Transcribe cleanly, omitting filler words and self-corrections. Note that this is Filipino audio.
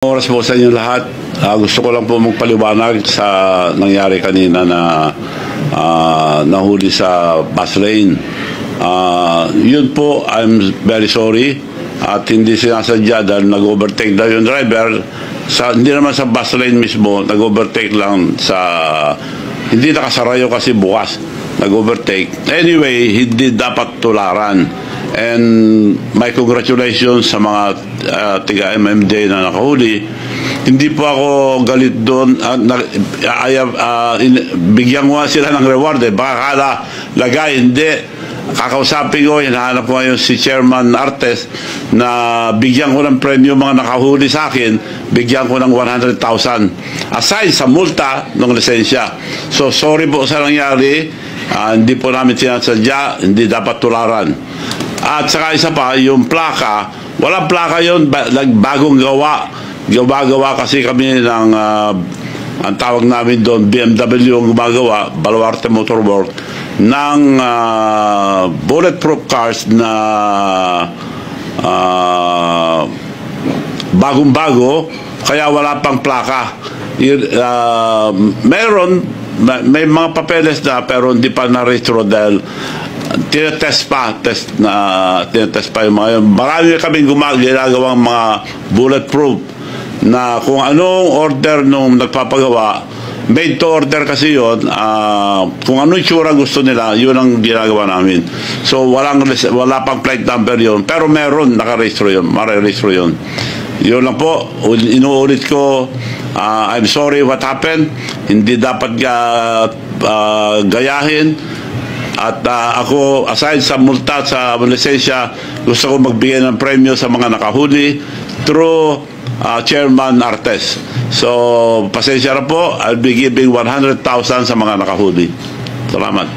Oras po sa inyo lahat. Gusto ko lang po magpaliwanag sa nangyari kanina na nahuli sa bus lane. Yun po, I'm very sorry. At hindi sinasadya dahil nag-overtake daw yung driver. Hindi naman sa bus lane mismo, nag-overtake lang sa... Hindi nakasarayo kasi bukas. Nag-overtake. Anyway, hindi dapat tularan. And my congratulations sa mga tiga-MMD na nakahuli. Hindi po ako galit doon. Bigyan ko sila ng reward. Baka kala lagay, hindi. Kakausapin ko, hinahanap ko ngayon si Chairman Artes na bigyan ko ng premyo mga nakahuli sa akin, bigyan ko ng 100,000 aside sa multa ng lisensya. So sorry po sa nangyari. Hindi po namin sinasadya, hindi dapat tularan. At saka isa pa, yung plaka, walang plaka yun, bagong gawa. Gawa kasi kami ng, ang tawag namin doon, BMW ang gumagawa, Baluarte Motor Works, ng bulletproof cars na bagong-bago, kaya wala pang plaka. May mga papeles na pero hindi pa na-retro dahil tinetest pa yung mga yun. Marami kaming ginagawang mga bulletproof na kung anong order nung nagpapagawa, made to order kasi yun, kung anong itsura gusto nila, yun ang ginagawa namin. So wala pang plate number yun, pero meron, nakarehistro yun, marerehistro yun. Yun lang po, inuulit ko, I'm sorry what happened, hindi dapat gayahin. At ako, aside sa multa sa lisensya, gusto ko magbigay ng premyo sa mga nakahuli through Chairman Artes. So, pasensya na po, I'll be giving 100,000 sa mga nakahuli. Salamat.